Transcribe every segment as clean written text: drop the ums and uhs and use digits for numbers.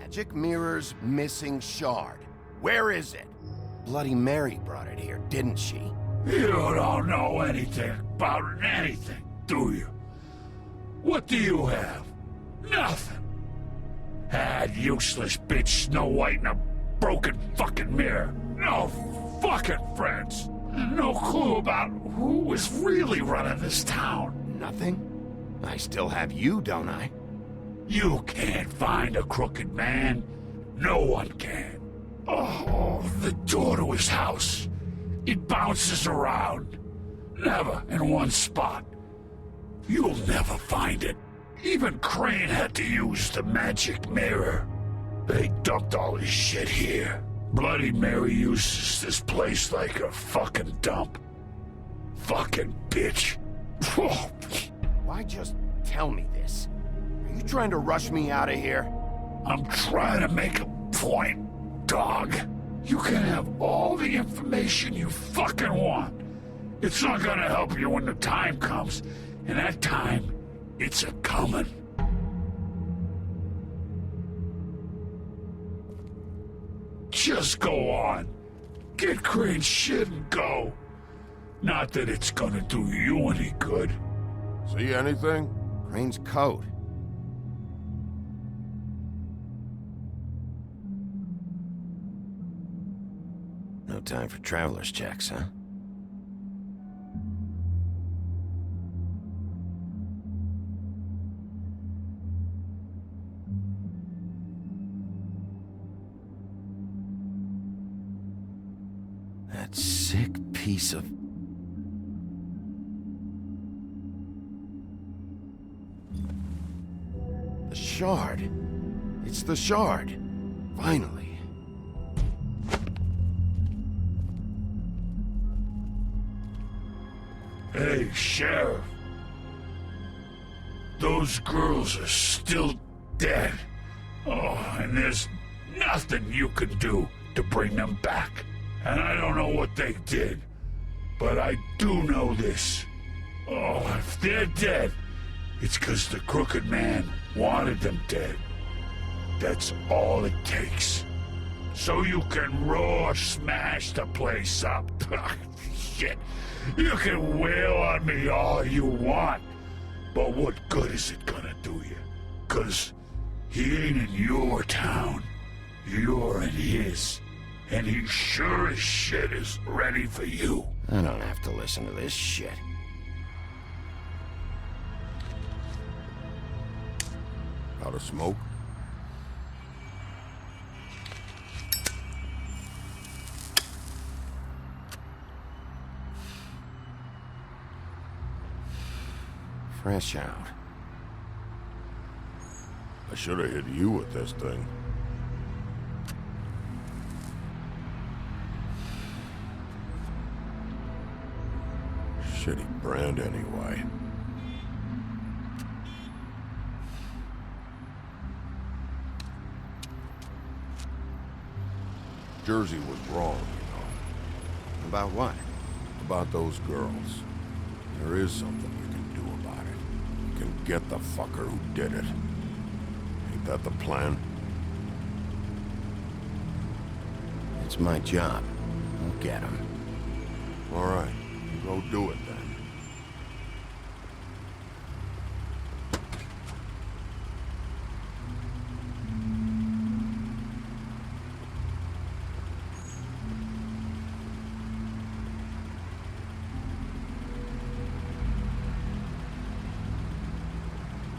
Magic Mirror's missing shard. Where is it? Bloody Mary brought it here, didn't she? You don't know anything about anything, do you? What do you have? Nothing. That useless bitch Snow White and a broken fucking mirror. No fucking friends. No clue about who was really running this town. Nothing? I still have you, don't I? You can't find a crooked man. No one can. Oh, the door to his house. It bounces around. Never in one spot. You'll never find it. Even Crane had to use the magic mirror. They dumped all his shit here. Bloody Mary uses this place like a fucking dump. Fucking bitch. Why just tell me this? Are you trying to rush me out of here? I'm trying to make a point, dog. You can have all the information you fucking want. It's not gonna help you when the time comes, and that time, it's a-comin'. Just go on. Get Crane's shit and go. Not that it's gonna do you any good. See anything? Crane's coat. No time for traveler's checks, huh? That sick piece of... The shard. It's the shard. Finally. Hey, Sheriff. Those girls are still dead. Oh, and there's nothing you can do to bring them back. And I don't know what they did, but I do know this. Oh, if they're dead, it's because the Crooked Man wanted them dead. That's all it takes. So you can roar smash the place up. Shit. You can wail on me all you want, but what good is it gonna do you? 'Cause he ain't in your town. You're in his. And he sure as shit is ready for you. I don't have to listen to this shit. Out of smoke? Fresh out. I should have hit you with this thing. Shitty brand anyway. Jersey was wrong, you know. About what? About those girls. There is something you can do about it. You can get the fucker who did it. Ain't that the plan? It's my job. I'll get him. All right, go do it then.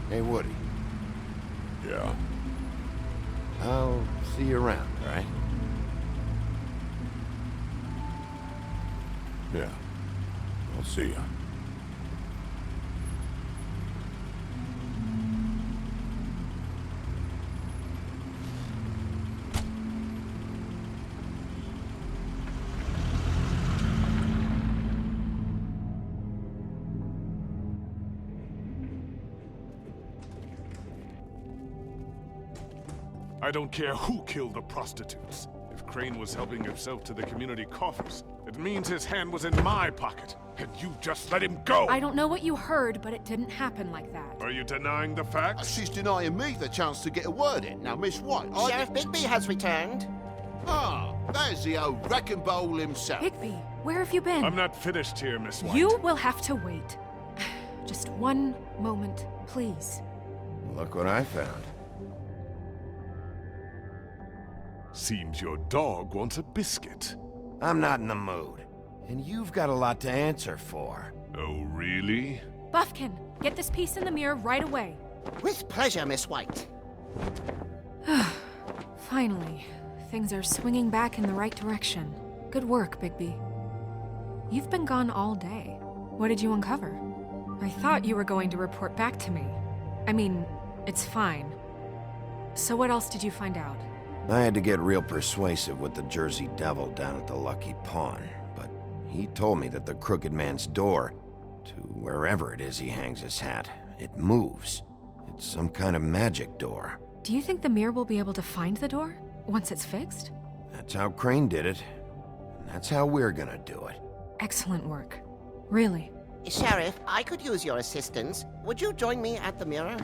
Hey, Woody. Yeah. I'll see you around, all right? Yeah. I'll see ya. I don't care who killed the prostitutes. If Crane was helping himself to the community coffers, it means his hand was in my pocket. And you just let him go! I don't know what you heard, but it didn't happen like that. Are you denying the facts? She's denying me the chance to get a word in. Now, Miss White, Sheriff Bigby has returned. Ah, there's the old wrecking bowl himself. Bigby, where have you been? I'm not finished here, Miss White. You will have to wait. Just one moment, please. Look what I found. Seems your dog wants a biscuit. I'm not in the mood. And you've got a lot to answer for. Oh, really? Buffkin, get this piece in the mirror right away. With pleasure, Miss White. Finally, things are swinging back in the right direction. Good work, Bigby. You've been gone all day. What did you uncover? I thought you were going to report back to me. I mean, it's fine. So what else did you find out? I had to get real persuasive with the Jersey Devil down at the Lucky Pawn, but he told me that the Crooked Man's door, to wherever it is he hangs his hat, it moves. It's some kind of magic door. Do you think the mirror will be able to find the door once it's fixed? That's how Crane did it. And that's how we're gonna do it. Excellent work. Really. Sheriff, I could use your assistance. Would you join me at the mirror?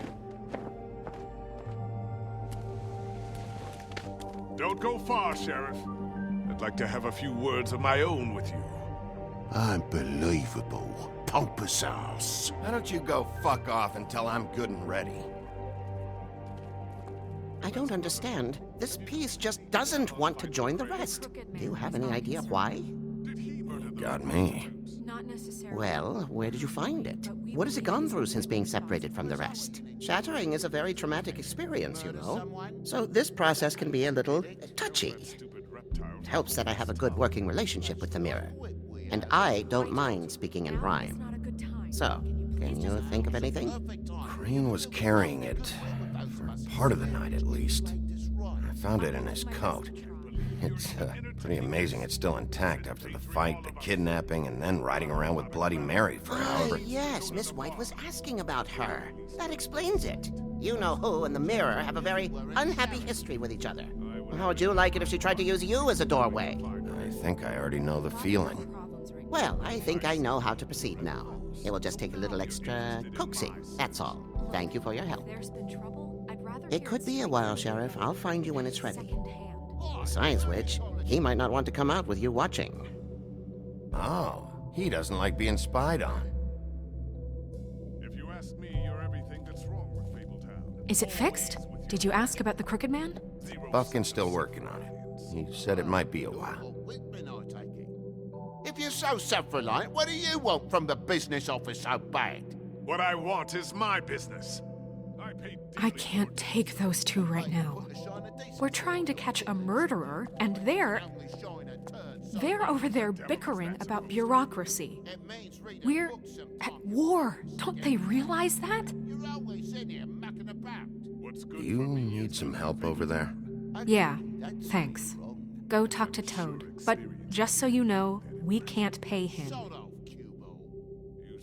Don't go far, Sheriff. I'd like to have a few words of my own with you. Unbelievable. Pompous ass. Why don't you go fuck off until I'm good and ready? I don't understand. This piece just doesn't want to join the rest. Do you have any idea why? Got me. Not necessarily. Well, where did you find it? What has it gone through since being separated from the rest? Shattering is a very traumatic experience, you know. So this process can be a little touchy. It helps that I have a good working relationship with the mirror. And I don't mind speaking in rhyme. Not a good time. So, can you think of anything? Crane was carrying it, for part of the night at least. I found it in his coat. It's pretty amazing it's still intact after the fight, the kidnapping, and then riding around with Bloody Mary for however... Yes, Miss White was asking about her. That explains it. You know who and the mirror have a very unhappy history with each other. How would you like it if she tried to use you as a doorway? I think I already know the feeling. Well, I think I know how to proceed now. It will just take a little extra coaxing, that's all. Thank you for your help. There's been trouble. I'd rather It could be a while, Sheriff. I'll find you when it's ready. secondhand. Besides which, he might not want to come out with you watching. Oh, he doesn't like being spied on. If you ask me, you're everything that's wrong with Fabletown. Is it fixed? Did you ask about the Crooked Man? Buffkin's still working on it. He said it might be a while. If you're so self-reliant, what do you want from the business office so bad? What I want is my business. I can't take those two right now. We're trying to catch a murderer, and they're over there bickering about bureaucracy. We're at war. Don't they realize that? Do you need some help over there? Yeah, thanks. Go talk to Toad. But just so you know, we can't pay him.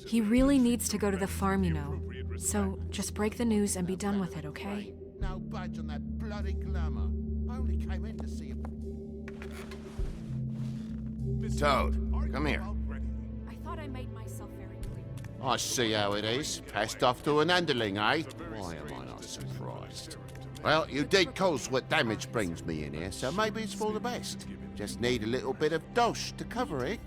He really needs to go to the farm, you know. So just break the news and be done with it, okay? No budge on that bloody glamour. I only came in to see him. Toad, come here. I thought I made myself very clear. I see how it is. Passed off to an underling, eh? Why am I not surprised? Well, you did cause what damage brings me in here, so maybe it's for the best. Just need a little bit of dosh to cover it.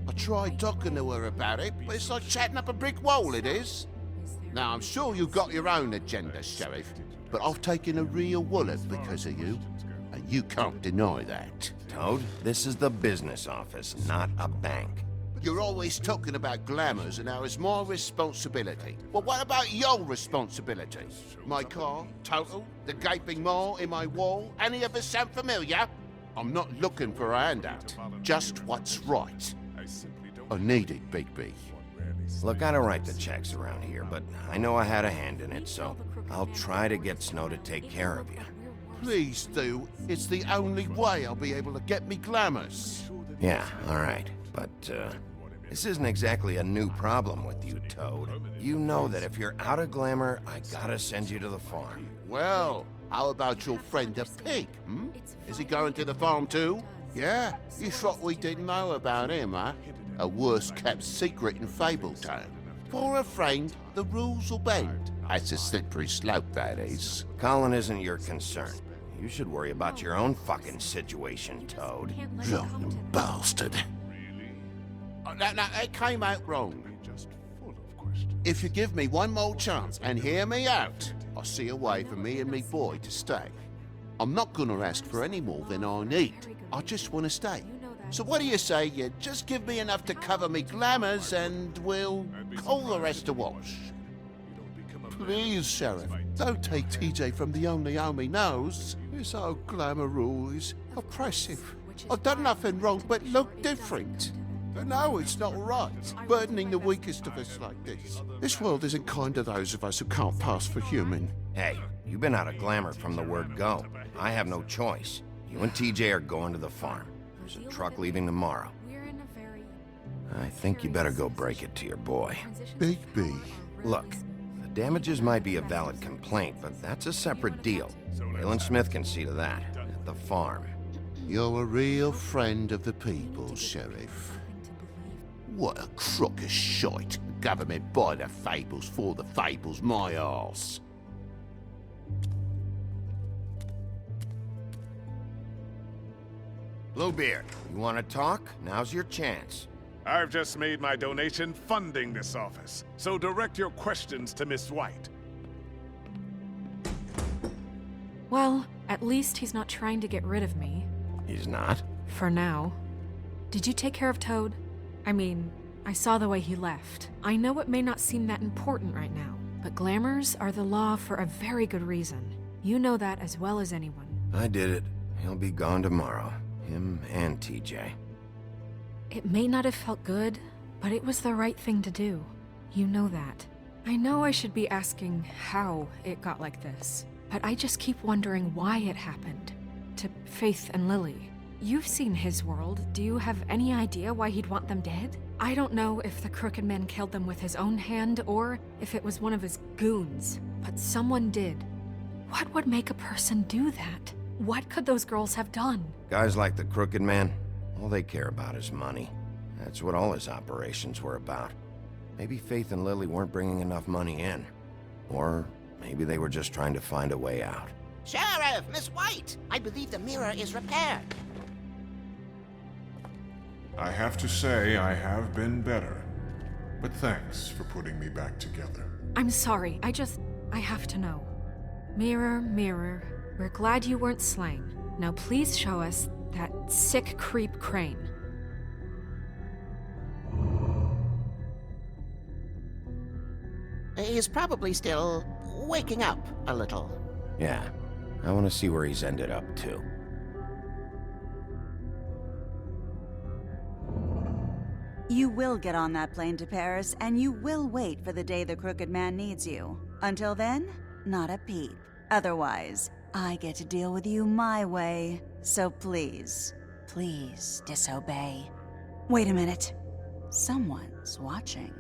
I tried talking to her about it, but it's like chatting up a brick wall, it is. Now, I'm sure you've got your own agenda, Sheriff, but I've taken a real wallet because of you, and you can't deny that. Toad, this is the business office, not a bank. You're always talking about glamours and how it's my responsibility. Well, what about your responsibility? My car, total, the gaping maw in my wall, any of us sound familiar? I'm not looking for a handout, just what's right. I need it, Bigby. Look, I don't write the checks around here, but I know I had a hand in it, so I'll try to get Snow to take care of you. Please do. It's the only way I'll be able to get me glamours. Yeah, all right. But, this isn't exactly a new problem with you, Toad. You know that if you're out of glamour, I gotta send you to the farm. Well, how about your friend the pig, hmm? Is he going to the farm too? Yeah? You thought we didn't know about him, huh? A worst-kept secret in Fabletown. For a friend, the rules will bend. That's a slippery slope, that is. Colin isn't your concern. You should worry about your own fucking situation, Toad. Rotten bastard. Oh, no, it came out wrong. If you give me one more chance and hear me out, I'll see a way for me and me boy to stay. I'm not gonna ask for any more than I need. I just want to stay. So what do you say you just give me enough to cover me glamours and we'll call the rest a wash? Please, Sheriff, don't take TJ from the only home he knows. This old glamour rule is oppressive. I've done nothing wrong but look different. But no, it's not right, burdening the weakest of us like this. This world isn't kind to those of us who can't pass for human. Hey, you've been out of glamour from the word go. I have no choice. You and TJ are going to the farm. There's a truck leaving tomorrow. I think you better go break it to your boy. Big B. Look, the damages might be a valid complaint, but that's a separate deal. Waylon Smith can see to that, at the farm. You're a real friend of the people, Sheriff. What a crock of shite. Government by the fables, for the fables, my arse. Bluebeard, you want to talk? Now's your chance. I've just made my donation funding this office, so direct your questions to Miss White. Well, at least he's not trying to get rid of me. He's not? For now. Did you take care of Toad? I mean, I saw the way he left. I know it may not seem that important right now, but glamours are the law for a very good reason. You know that as well as anyone. I did it. He'll be gone tomorrow. Him and TJ. It may not have felt good, but it was the right thing to do. You know that. I know I should be asking how it got like this, but I just keep wondering why it happened. To Faith and Lily. You've seen his world. Do you have any idea why he'd want them dead? I don't know if the Crooked Man killed them with his own hand or if it was one of his goons, but someone did. What would make a person do that? What could those girls have done? Guys like the Crooked Man, all they care about is money. That's what all his operations were about. Maybe Faith and Lily weren't bringing enough money in. Or maybe they were just trying to find a way out. Sheriff, Miss White! I believe the mirror is repaired. I have to say I have been better. But thanks for putting me back together. I'm sorry, I have to know. Mirror, mirror, we're glad you weren't slain. Now please show us that sick creep Crane. He's probably still waking up a little. Yeah, I want to see where he's ended up, too. You will get on that plane to Paris, and you will wait for the day the Crooked Man needs you. Until then, not a peep. Otherwise, I get to deal with you my way. So please, please disobey. Wait a minute. Someone's watching.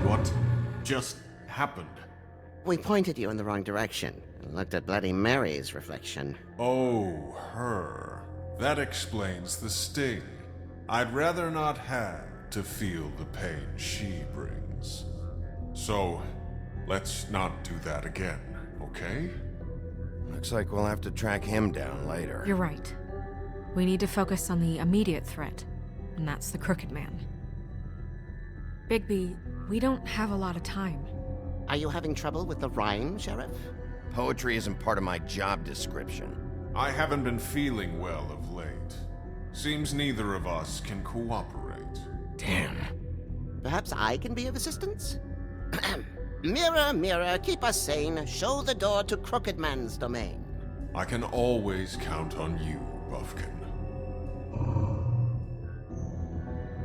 What just happened? We pointed you in the wrong direction and looked at Bloody Mary's reflection. Oh, her. That explains the sting. I'd rather not have to feel the pain she brings. So, let's not do that again, okay? Looks like we'll have to track him down later. You're right. We need to focus on the immediate threat, and that's the Crooked Man. Bigby, we don't have a lot of time. Are you having trouble with the rhyme, Sheriff? Poetry isn't part of my job description. I haven't been feeling well of late. Seems neither of us can cooperate. Damn. Perhaps I can be of assistance? Mirror, mirror, keep us sane. Show the door to Crooked Man's domain. I can always count on you, Buffkin.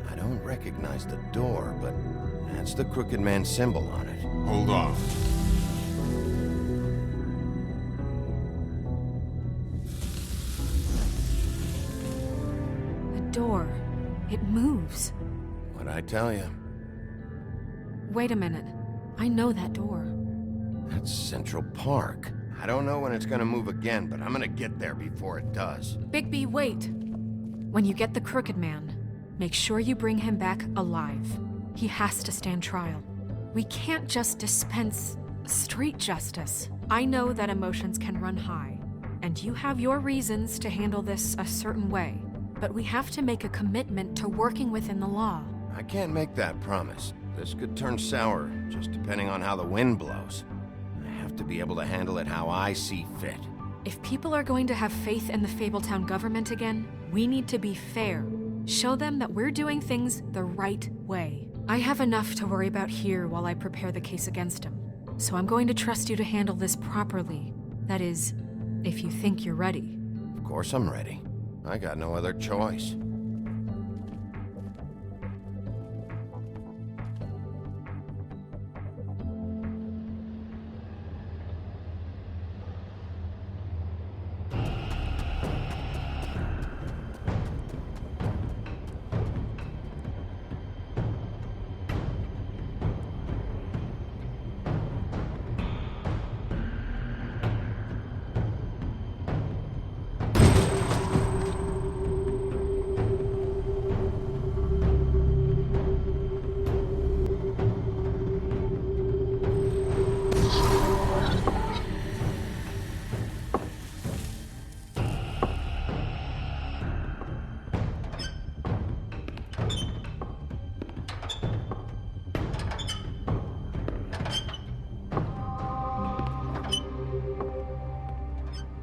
I don't recognize the door, but that's the Crooked Man symbol on it. Hold on. The door. It moves. What'd I tell you? Wait a minute. I know that door. That's Central Park. I don't know when it's gonna move again, but I'm gonna get there before it does. Bigby, wait! When you get the Crooked Man, make sure you bring him back alive. He has to stand trial. We can't just dispense street justice. I know that emotions can run high, and you have your reasons to handle this a certain way, but we have to make a commitment to working within the law. I can't make that promise. This could turn sour, just depending on how the wind blows. I have to be able to handle it how I see fit. If people are going to have faith in the Fabletown government again, we need to be fair. Show them that we're doing things the right way. I have enough to worry about here while I prepare the case against him. So I'm going to trust you to handle this properly. That is, if you think you're ready. Of course I'm ready. I got no other choice.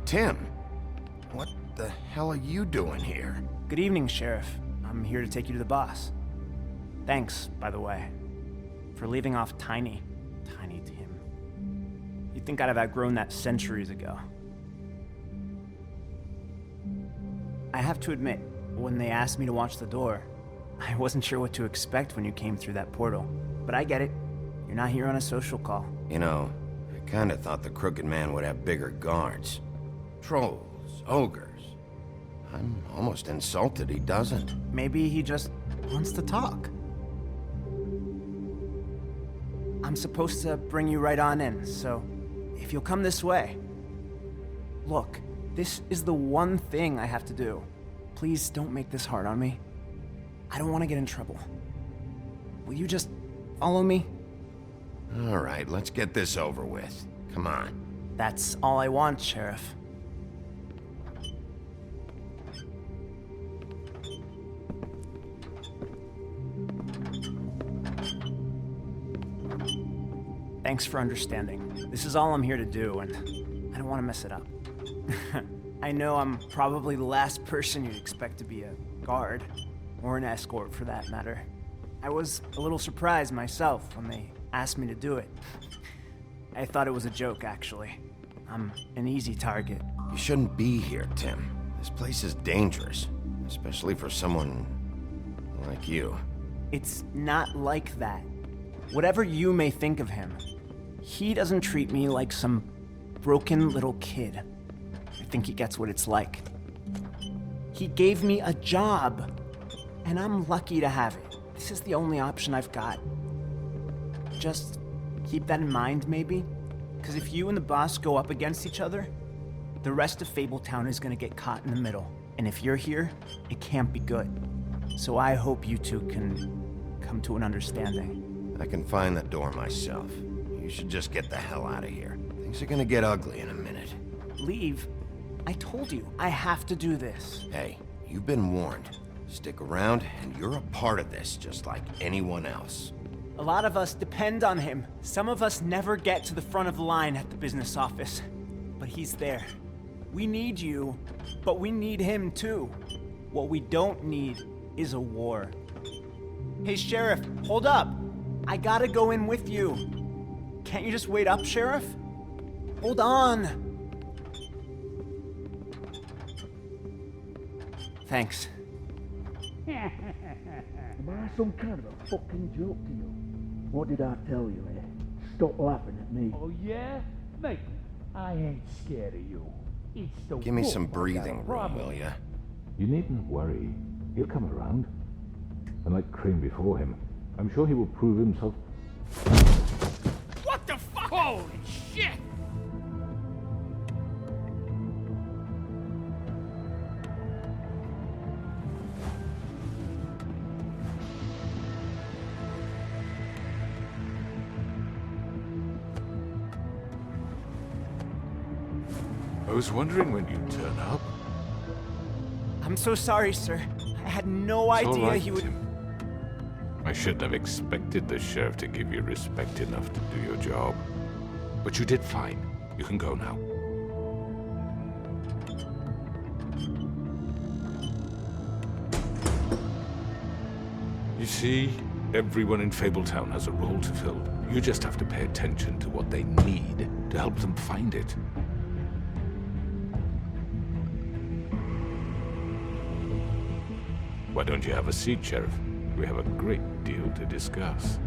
Tim, what the hell are you doing here? Good evening, Sheriff. I'm here to take you to the boss. Thanks, by the way, for leaving off Tiny. Tiny Tim. You'd think I'd have outgrown that centuries ago. I have to admit, when they asked me to watch the door, I wasn't sure what to expect when you came through that portal. But I get it. You're not here on a social call. You know, I kinda thought the Crooked Man would have bigger guards. Trolls, ogres. I'm almost insulted he doesn't. Maybe he just wants to talk. I'm supposed to bring you right on in, so if you'll come this way. Look, this is the one thing I have to do. Please don't make this hard on me. I don't want to get in trouble. Will you just follow me? All right, let's get this over with. Come on. That's all I want, Sheriff. Thanks for understanding. This is all I'm here to do, and I don't want to mess it up. I know I'm probably the last person you'd expect to be a guard, or an escort for that matter. I was a little surprised myself when they asked me to do it. I thought it was a joke, actually. I'm an easy target. You shouldn't be here, Tim. This place is dangerous, especially for someone like you. It's not like that. Whatever you may think of him, he doesn't treat me like some broken little kid. I think he gets what it's like. He gave me a job, and I'm lucky to have it. This is the only option I've got. Just keep that in mind, maybe? Because if you and the boss go up against each other, the rest of Fabletown is gonna get caught in the middle. And if you're here, it can't be good. So I hope you two can come to an understanding. I can find that door myself. You should just get the hell out of here. Things are gonna get ugly in a minute. Leave? I told you, I have to do this. Hey, you've been warned. Stick around, and you're a part of this, just like anyone else. A lot of us depend on him. Some of us never get to the front of the line at the business office. But he's there. We need you, but we need him too. What we don't need is a war. Hey, Sheriff, hold up. I gotta go in with you. Can't you just wait up, Sheriff? Hold on. Thanks. Am I some kind of a fucking joke to you? What did I tell you, eh? Stop laughing at me. Oh, yeah? Mate, I ain't scared of you. It's the Give me wolf some I got a breathing room, problem will ya? You needn't worry. He'll come around. And like Crane before him, I'm sure he will prove himself. Holy shit! I was wondering when you'd turn up. I'm so sorry, sir. I had no It's all idea right, he would. Tim. I shouldn't have expected the sheriff to give you respect enough to do your job. But you did fine. You can go now. You see, everyone in Fabletown has a role to fill. You just have to pay attention to what they need to help them find it. Why don't you have a seat, Sheriff? We have a great deal to discuss.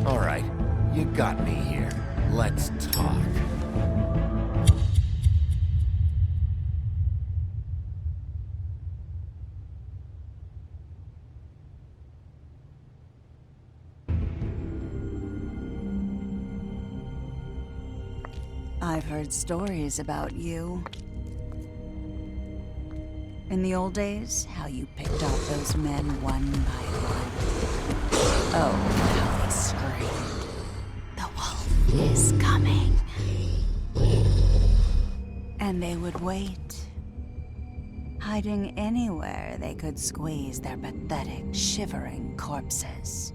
All right, you got me here. Let's talk. I've heard stories about you. In the old days, how you picked off those men one by one. Oh, how they screamed. The wolf is coming. And they would wait, hiding anywhere they could squeeze their pathetic, shivering corpses.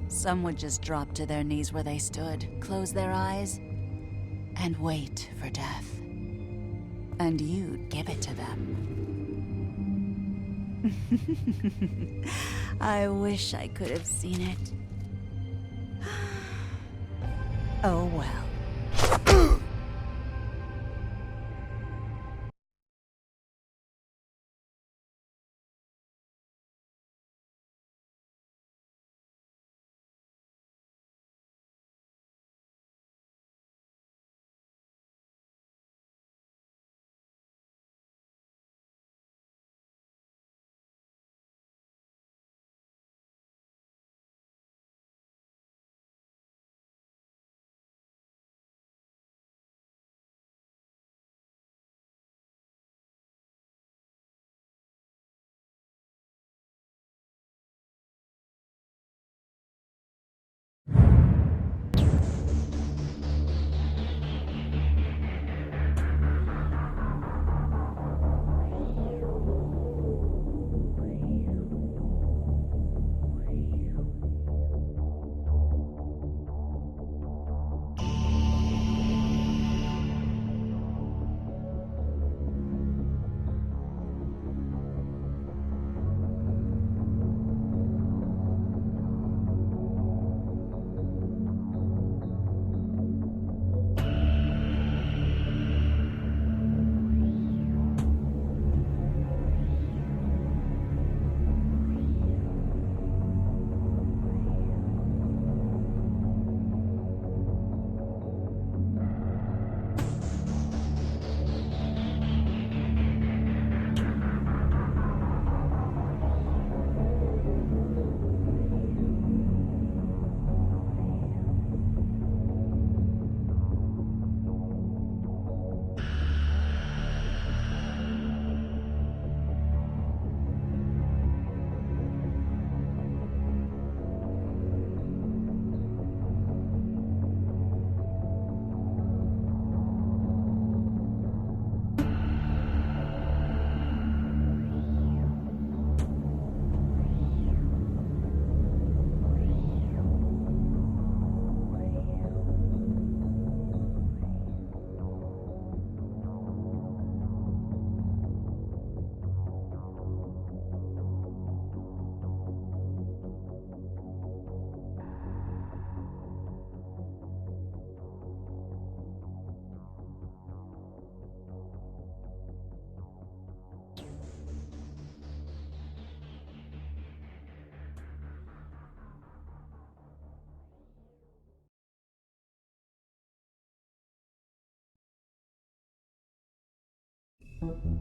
Some would just drop to their knees where they stood, close their eyes, and wait for death. And you'd give it to them. I wish I could have seen it. Oh well. you.